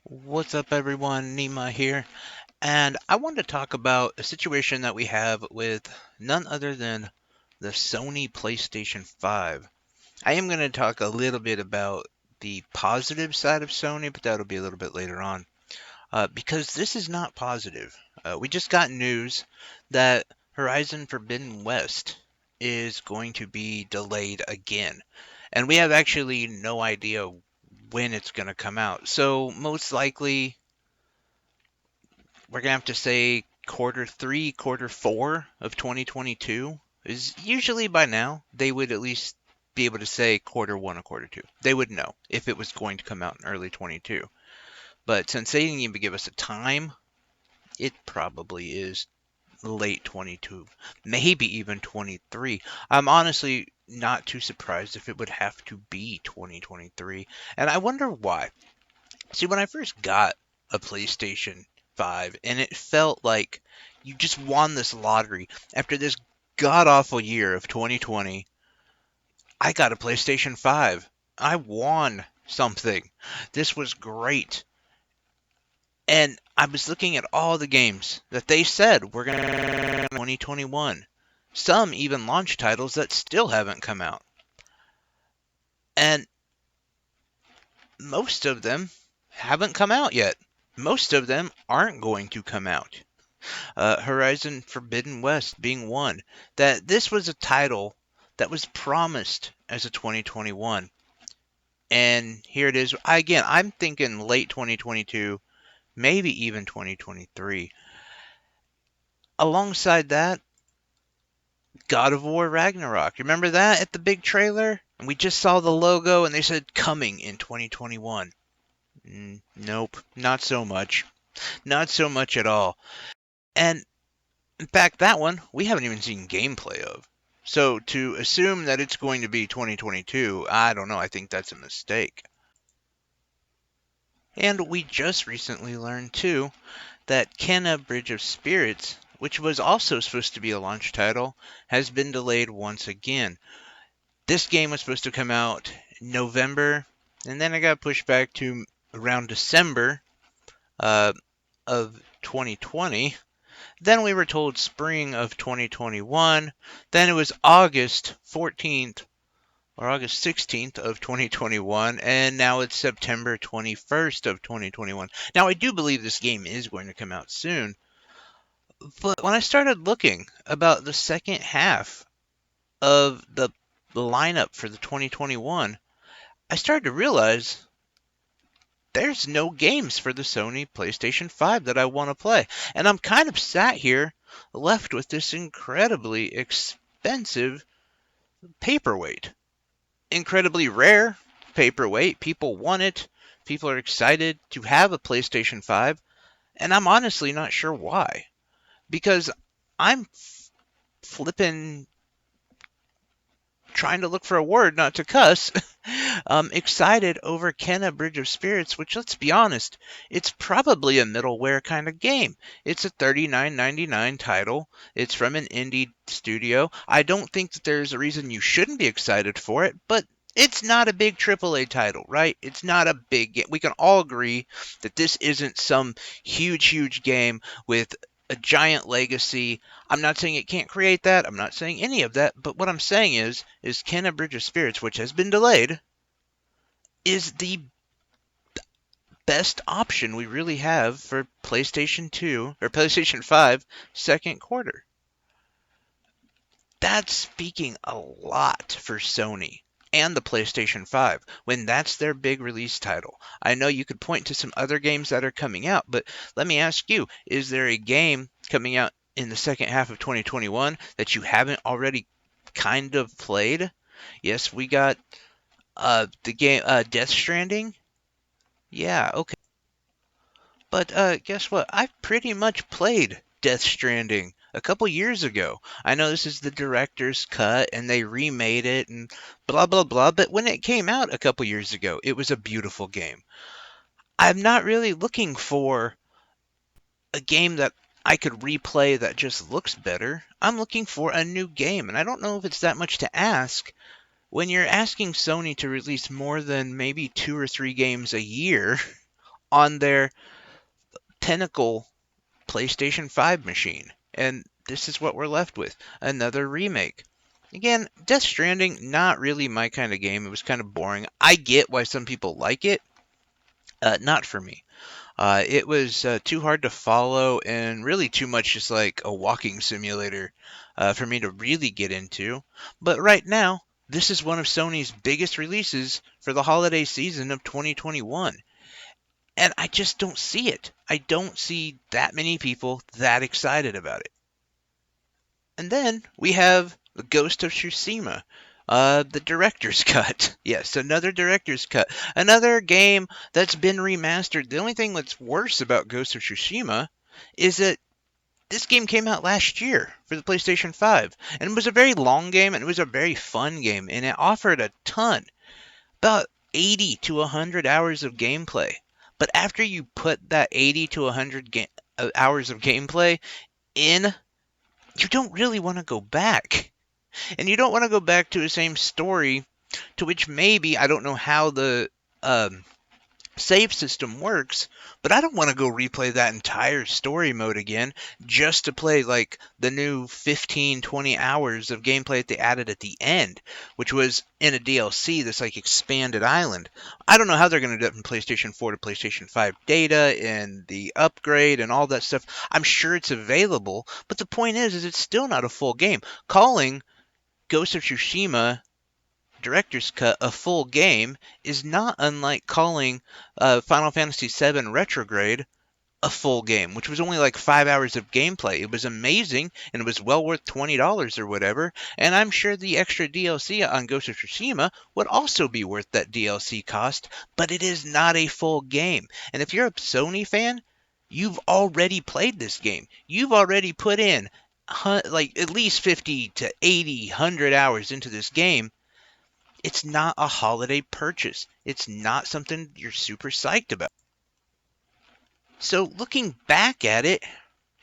What's up, everyone? Nima here, and I want to talk about a situation that we have with none other than the Sony PlayStation 5. I am going to talk a little bit about the positive side of Sony, but that'll be a little bit later on, because this is not positive. We just got news that Horizon Forbidden West is going to be delayed again, and we have actually no idea when it's going to come out. So most likely we're gonna have to say quarter 3, quarter 4 of 2022 is usually by now they would at least be able to say quarter 1 or quarter 2. They would know if it was going to come out in early 22. But since they didn't even give us a time, it probably is late 22, maybe even 23. I'm honestly not too surprised if it would have to be 2023, and I wonder why. See, when I first got a PlayStation 5, and it felt like you just won this lottery. After this god awful year of 2020, I got a PlayStation 5. I won something. This was great. And I was looking at all the games that they said were going to in 2021. Some even launch titles that still haven't come out. And most of them haven't come out yet. Most of them aren't going to come out. Horizon Forbidden West being one. That this was a title that was promised as a 2021. And here it is. Again, I'm thinking late 2022, maybe even 2023. Alongside that, God of War Ragnarok. Remember that at the big trailer? And we just saw the logo and they said coming in 2021. Nope, not so much. Not so much at all. And in fact, that one we haven't even seen gameplay of. So to assume that it's going to be 2022, I don't know. I think that's a mistake. And we just recently learned, too, that Kenna Bridge of Spirits, which was also supposed to be a launch title, has been delayed once again. This game was supposed to come out in November, and then it got pushed back to around December of 2020. Then we were told spring of 2021. Then it was August 14th or August 16th of 2021. And now it's September 21st of 2021. Now, I do believe this game is going to come out soon. But when I started looking about the second half of the lineup for the 2021, I started to realize there's no games for the Sony PlayStation 5 that I want to play. And I'm kind of sat here left with this incredibly expensive paperweight. Incredibly rare paperweight. People want it. People are excited to have a PlayStation 5. And I'm honestly not sure why. Because I'm flipping trying to look for a word not to cuss, excited over Kenna Bridge of Spirits, which, let's be honest, it's probably a middleware kind of game. It's a $39.99 title. It's from an indie studio. I don't think that there's a reason you shouldn't be excited for it, but it's not a big AAA title, right? It's not a big game. We can all agree that this isn't some huge game with a giant legacy. I'm not saying it can't create that. I'm not saying any of that. But what I'm saying is Kenna Bridge of Spirits, which has been delayed, is the best option we really have for PlayStation 2 or PlayStation 5 second quarter. That's speaking a lot for Sony and the PlayStation 5 when that's their big release title. I know you could point to some other games that are coming out, but let me ask you, is there a game coming out in the second half of 2021 that you haven't already kind of played? Yes, we got the game Death Stranding. Yeah, okay. But guess what? I've pretty much played Death Stranding a couple years ago. I know this is the director's cut and they remade it and blah blah blah, but when it came out a couple years ago, it was a beautiful game. I'm not really looking for a game that I could replay that just looks better. I'm looking for a new game, and I don't know if it's that much to ask when you're asking Sony to release more than maybe 2 or 3 games a year on their pinnacle PlayStation 5 machine. And this is what we're left with, another remake. Again, Death Stranding, not really my kind of game. It was kind of boring. I get why some people like it, not for me. It was too hard to follow and really too much just like a walking simulator for me to really get into. But right now, this is one of Sony's biggest releases for the holiday season of 2021. And I just don't see it. I don't see that many people that excited about it. And then we have the Ghost of Tsushima, the director's cut. Yes, another director's cut. Another game that's been remastered. The only thing that's worse about Ghost of Tsushima is that this game came out last year for the PlayStation 5. And it was a very long game and it was a very fun game. And it offered a ton, about 80 to 100 hours of gameplay. But after you put that 80 to 100 hours of gameplay in, you don't really want to go back. And you don't want to go back to the same story, to which maybe, I don't know how the save system works, but I don't want to go replay that entire story mode again just to play like the new 15, 20 hours of gameplay that they added at the end, which was in a DLC, this like expanded island. I don't know how they're going to do it from PlayStation 4 to PlayStation 5 data and the upgrade and all that stuff. I'm sure it's available, but the point is it's still not a full game. Calling Ghost of Tsushima director's cut a full game is not unlike calling Final Fantasy VII Retrograde a full game, which was only like 5 hours of gameplay. It was amazing and it was well worth $20 or whatever. And I'm sure the extra DLC on Ghost of Tsushima would also be worth that DLC cost, but it is not a full game. And if you're a Sony fan, you've already played this game. You've already put in like at least 50 to 80, 100 hours into this game. It's not a holiday purchase. It's not something you're super psyched about. So looking back at it,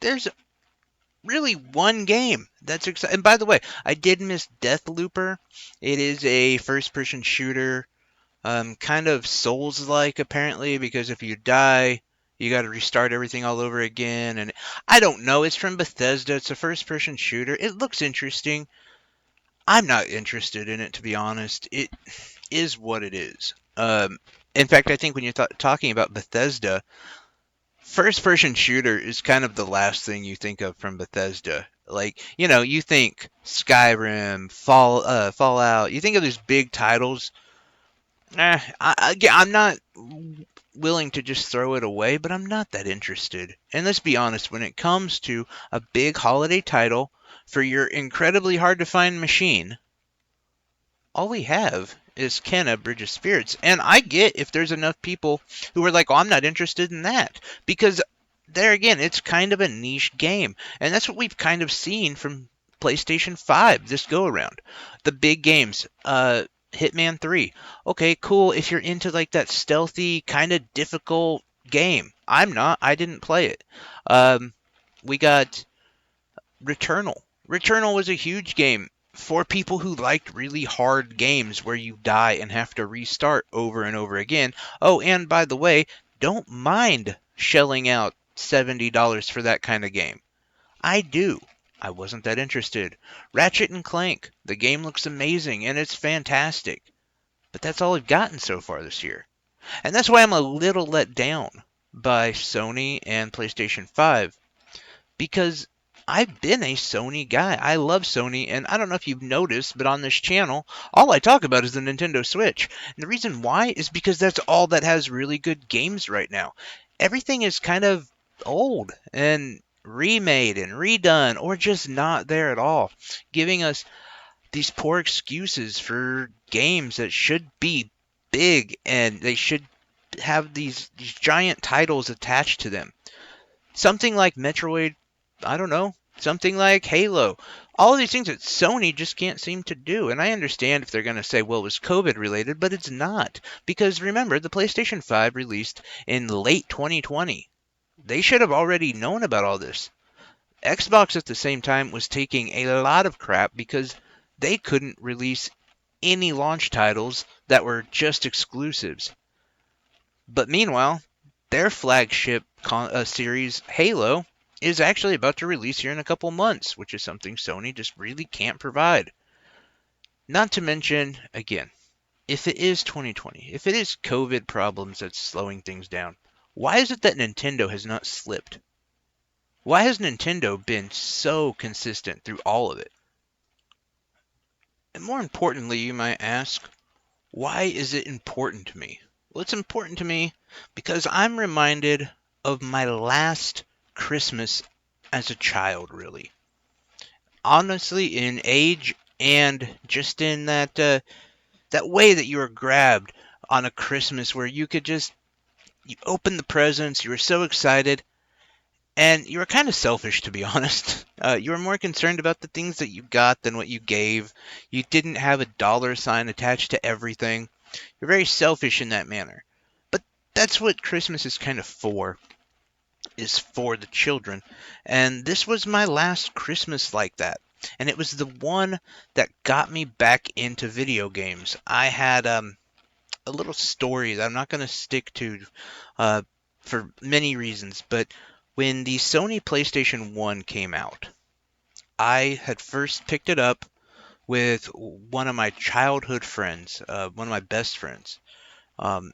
there's really one game that's exciting. And by the way, I did miss Deathlooper. It is a first-person shooter, kind of Souls-like apparently, because if you die, you got to restart everything all over again. And I don't know. It's from Bethesda. It's a first-person shooter. It looks interesting. I'm not interested in it, to be honest. It is what it is. In fact, I think when you're talking about Bethesda, first-person shooter is kind of the last thing you think of from Bethesda. Like, you think Skyrim, Fallout. You think of these big titles. I'm not willing to just throw it away, but I'm not that interested. And let's be honest, when it comes to a big holiday title for your incredibly hard to find machine, all we have is Kenna Bridge of Spirits. And I get if there's enough people who are like, oh, I'm not interested in that. Because there again, it's kind of a niche game. And that's what we've kind of seen from PlayStation 5 this go around. The big games, Hitman 3. Okay, cool if you're into like that stealthy, kind of difficult game. I'm not. I didn't play it. We got Returnal. Returnal was a huge game for people who liked really hard games where you die and have to restart over and over again. Oh, and by the way, don't mind shelling out $70 for that kind of game. I do. I wasn't that interested. Ratchet and Clank. The game looks amazing and it's fantastic. But that's all I've gotten so far this year. And that's why I'm a little let down by Sony and PlayStation 5. Because I've been a Sony guy. I love Sony, and I don't know if you've noticed, but on this channel, all I talk about is the Nintendo Switch. And the reason why is because that's all that has really good games right now. Everything is kind of old and remade and redone, or just not there at all, giving us these poor excuses for games that should be big and they should have these giant titles attached to them. Something like Metroid, I don't know, something like Halo. All of these things that Sony just can't seem to do. And I understand if they're going to say, well, it was COVID related, but it's not. Because remember, the PlayStation 5 released in late 2020. They should have already known about all this. Xbox at the same time was taking a lot of crap because they couldn't release any launch titles that were just exclusives. But meanwhile, their flagship series, Halo, is actually about to release here in a couple months, which is something Sony just really can't provide. Not to mention, again, if it is 2020, if it is COVID problems that's slowing things down, why is it that Nintendo has not slipped? Why has Nintendo been so consistent through all of it? And more importantly, you might ask, why is it important to me? Well, it's important to me because I'm reminded of my last Christmas as a child, really. Honestly, in age and just in that way that you were grabbed on a Christmas where you opened the presents, you were so excited, and you were kind of selfish, to be honest. You were more concerned about the things that you got than what you gave. You didn't have a dollar sign attached to everything. You're very selfish in that manner. But that's what Christmas is for the children. And this was my last Christmas like that. And it was the one that got me back into video games. I had a little story that I'm not going to stick to uh, for many reasons, but when the Sony PlayStation 1 came out, I had first picked it up with one of my childhood friends, one of my best friends. Um,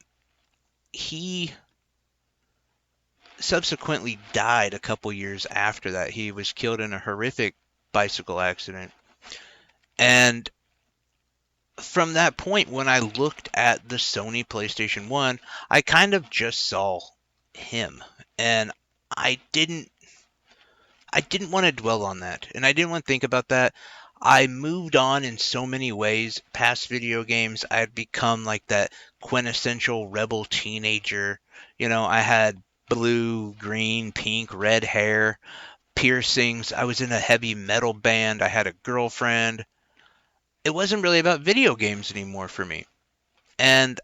he subsequently died a couple years after that. He was killed in a horrific bicycle accident. And from that point, when I looked at the Sony PlayStation 1, I kind of just saw him. And I didn't I didn't want to dwell on that, and I didn't want to think about that. I moved on in so many ways past video games. I had become like that quintessential rebel teenager. I had blue, green, pink, red hair, piercings. I was in a heavy metal band. I had a girlfriend. It wasn't really about video games anymore for me. And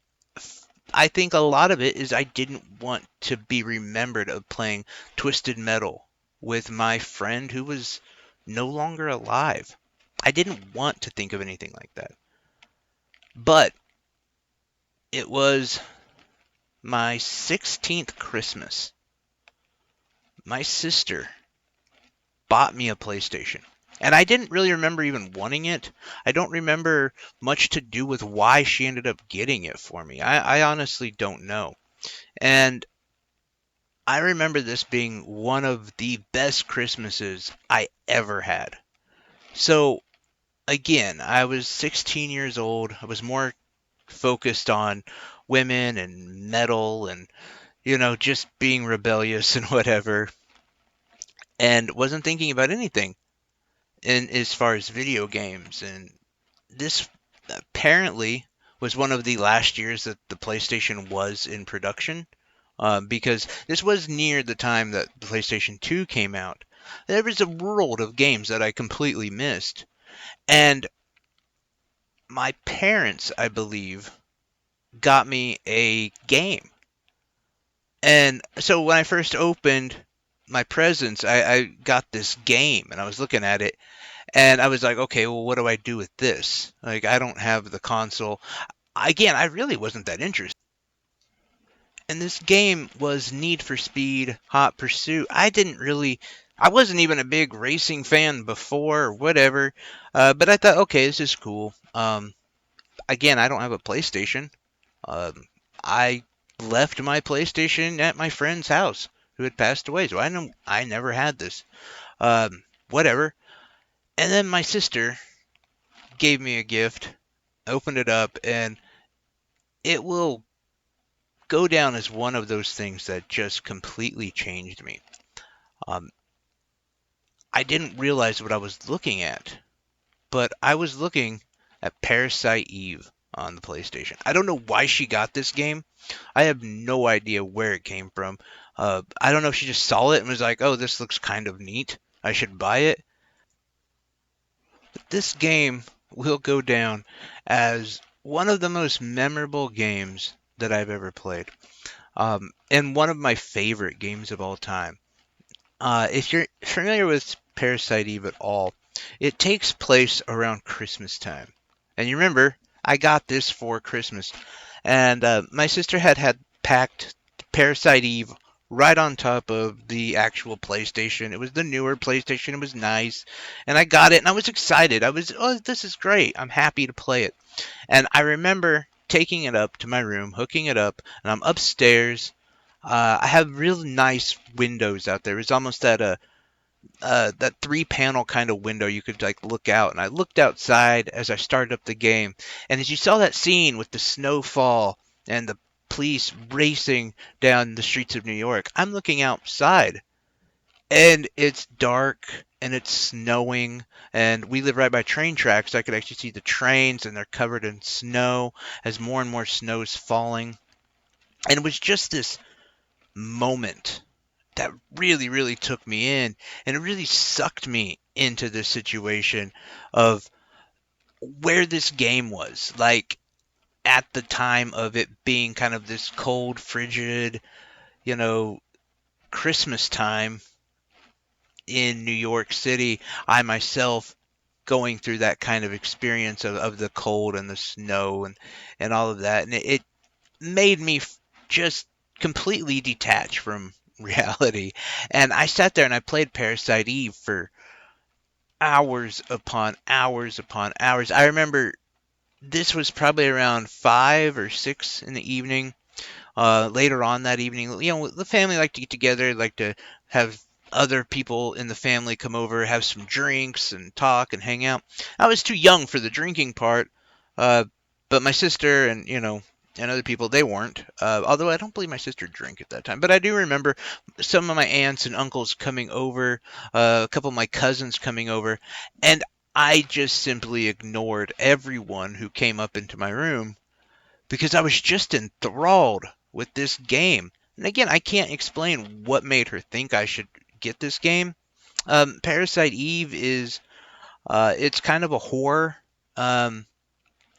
I think a lot of it is I didn't want to be remembered of playing Twisted Metal with my friend who was no longer alive. I didn't want to think of anything like that. But it was my 16th Christmas. My sister bought me a PlayStation. And I didn't really remember even wanting it. I don't remember much to do with why she ended up getting it for me. I honestly don't know. And I remember this being one of the best Christmases I ever had. So, again, I was 16 years old. I was more focused on women and metal and, just being rebellious and whatever, and wasn't thinking about anything in as far as video games. And this apparently was one of the last years that the PlayStation was in production. Because this was near the time that the PlayStation 2 came out. There was a world of games that I completely missed. And my parents, I believe, got me a game. And so when I first opened my presents, I got this game and I was looking at it and I was like, okay, well, what do I do with this? Like, I don't have the console. Again, I really wasn't that interested. And this game was Need for Speed Hot Pursuit. I wasn't even a big racing fan before or whatever, but I thought, okay, this is cool. Again, I don't have a PlayStation. I left my PlayStation at my friend's house who had passed away, so I never had this. Whatever. And then my sister gave me a gift, opened it up, and it will go down as one of those things that just completely changed me. Um, I didn't realize what I was looking at, but I was looking at Parasite Eve on the PlayStation. I don't know why she got this game. I have no idea where it came from. I don't know if she just saw it and was like, oh, this looks kind of neat. I should buy it. But this game will go down as one of the most memorable games that I've ever played. And one of my favorite games of all time. If you're familiar with Parasite Eve at all, it takes place around Christmas time. And you remember, I got this for Christmas. And my sister had packed Parasite Eve right on top of the actual PlayStation. It was the newer PlayStation. It was nice. And I got it and I was excited. Oh, this is great. I'm happy to play it. And I remember taking it up to my room, hooking it up, and I'm upstairs. I have real nice windows out there. It's almost that three-panel kind of window you could like look out. And I looked outside as I started up the game, and as you saw that scene with the snowfall and the police racing down the streets of New York, I'm looking outside, and it's dark and it's snowing, and we live right by train tracks. So I could actually see the trains, and they're covered in snow as more and more snow is falling. And it was just this moment that really, really took me in, and it really sucked me into this situation of where this game was. Like, at the time of it being kind of this cold, frigid, you know, Christmas time in New York City, I myself going through that kind of experience of the cold and the snow and all of that. And it made me just completely detach from reality. And I sat there and I played Parasite Eve for hours upon hours upon hours. I remember this was probably around 5 or 6 in the evening. Later on that evening, the family liked to get together, like to have other people in the family come over, have some drinks and talk and hang out. I was too young for the drinking part, uh, but my sister and other people, they weren't. Although I don't believe my sister drank at that time, but I do remember some of my aunts and uncles coming over, a couple of my cousins coming over, and I just simply ignored everyone who came up into my room because I was just enthralled with this game. And again, I can't explain what made her think I should get this game. Parasite Eve is it's kind of a horror, um,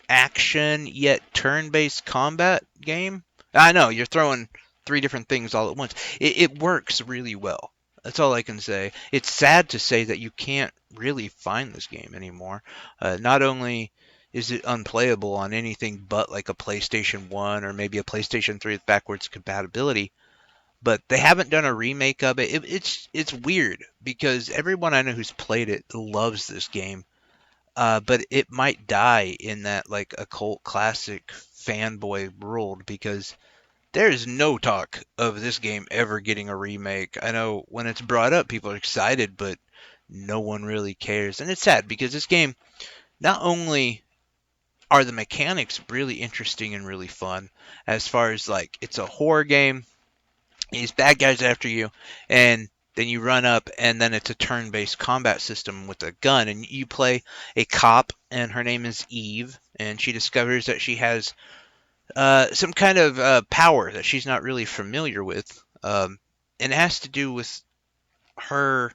action yet turn-based combat game. I know you're throwing three different things all at once. It works really well. That's all I can say. It's sad to say that you can't really find this game anymore. Not only is it unplayable on anything but like a PlayStation 1 or maybe a PlayStation 3 with backwards compatibility, but they haven't done a remake of it. It's weird because everyone I know who's played it loves this game, but it might die in that like a cult classic fanboy world because there is no talk of this game ever getting a remake. I know when it's brought up, people are excited, but no one really cares. And it's sad because this game, not only are the mechanics really interesting and really fun, as far as like it's a horror game, these bad guys after you, and then you run up, and then it's a turn-based combat system with a gun, and you play a cop, and her name is Eve, and she discovers that she has some kind of power that she's not really familiar with, and it has to do with her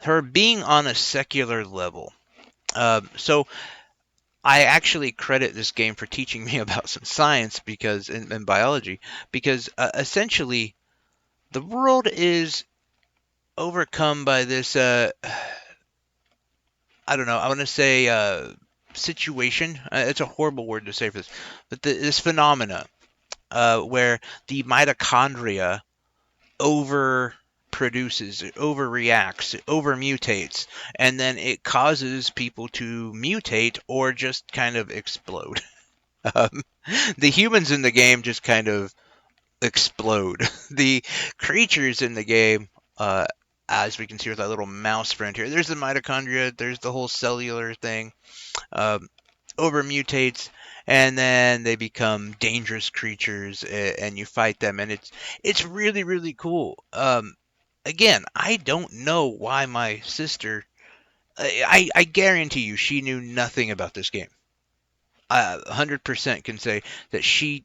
her being on a secular level. So I actually credit this game for teaching me about some science because in biology, because essentially the world is overcome by this I don't know, I want to say situation. It's a horrible word to say for this, but this phenomena where the mitochondria over produces, it overreacts, it over mutates, and then it causes people to mutate or just kind of explode. um, the humans in the game just kind of explode. The creatures in the game, uh, as we can see with that little mouse friend here, there's the mitochondria, there's the whole cellular thing, um, over mutates, and then they become dangerous creatures, and you fight them, and it's really really cool. Again, I don't know why my sister. I guarantee you, she knew nothing about this game. 100% can say that she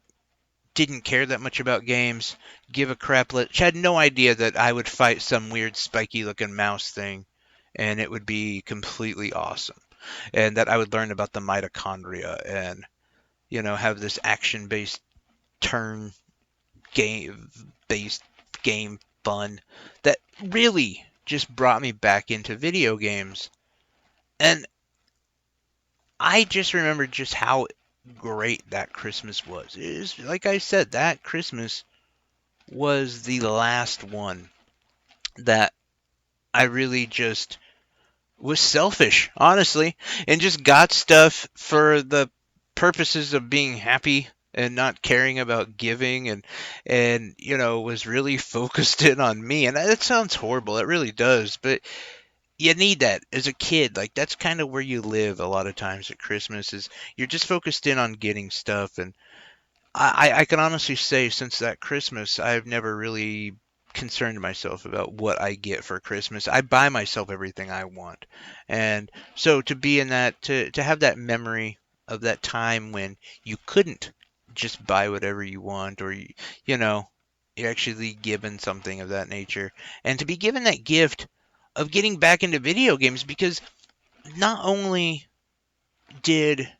didn't care that much about games, give a crap. She had no idea that I would fight some weird spiky looking mouse thing, and it would be completely awesome. And that I would learn about the mitochondria and, have this action based turn game based game fun that really just brought me back into video games. And I just remember just how great that Christmas was. It is, like I said, that Christmas was the last one that I really just was selfish, honestly, and just got stuff for the purposes of being happy and not caring about giving, and was really focused in on me. And that sounds horrible, it really does, but you need that as a kid. Like, that's kind of where you live a lot of times at Christmas, is you're just focused in on getting stuff. And I can honestly say, since that Christmas, I've never really concerned myself about what I get for Christmas. I buy myself everything I want. And so to be in that, to have that memory of that time when you couldn't just buy whatever you want, or you know, you're actually given something of that nature. And to be given that gift of getting back into video games, because not only did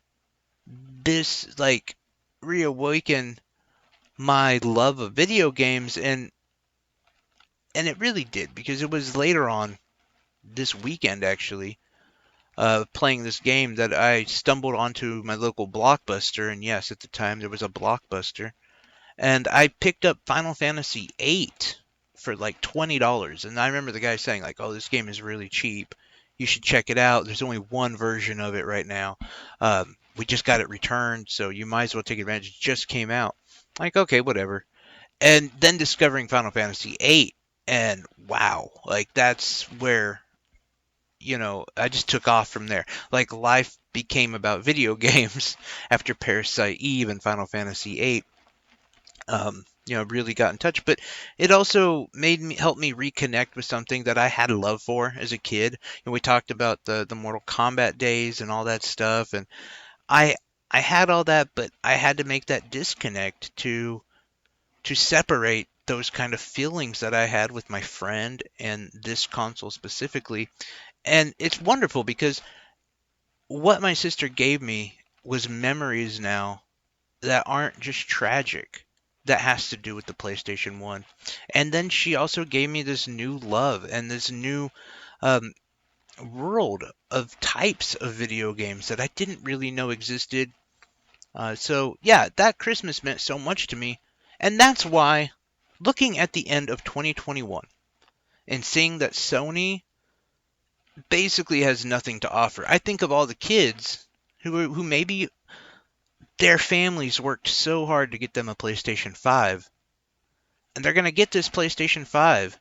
this like reawaken my love of video games, and it really did, because it was later on this weekend, actually, playing this game, that I stumbled onto my local Blockbuster. And yes, at the time there was a Blockbuster, and I picked up Final Fantasy VIII for like $20. And I remember the guy saying, like, "Oh, this game is really cheap. You should check it out. There's only one version of it right now. We just got it returned, so you might as well take advantage. It just came out." Like, okay, whatever. And then discovering Final Fantasy VIII, and wow, like, that's where I just took off from there. Like, life became about video games after Parasite Eve and Final Fantasy VIII. Really got in touch. But it also helped me reconnect with something that I had a love for as a kid. And we talked about the Mortal Kombat days and all that stuff, and I I had all that, but I had to make that disconnect to separate those kind of feelings that I had with my friend and this console specifically. And it's wonderful, because what my sister gave me was memories now that aren't just tragic, that has to do with the PlayStation 1. And then she also gave me this new love and this new um, world of types of video games that I didn't really know existed. So, yeah, that Christmas meant so much to me. And that's why, looking at the end of 2021 and seeing that Sony basically has nothing to offer, I think of all the kids who maybe their families worked so hard to get them a PlayStation 5, and they're going to get this PlayStation 5,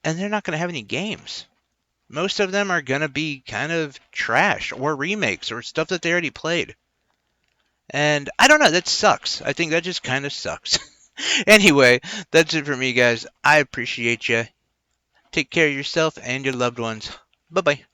and they're not going to have any games. Most of them are going to be kind of trash or remakes or stuff that they already played. And I don't know, that sucks. I think that just kind of sucks. Anyway, that's it for me, guys. I appreciate you. Take care of yourself and your loved ones. Bye bye.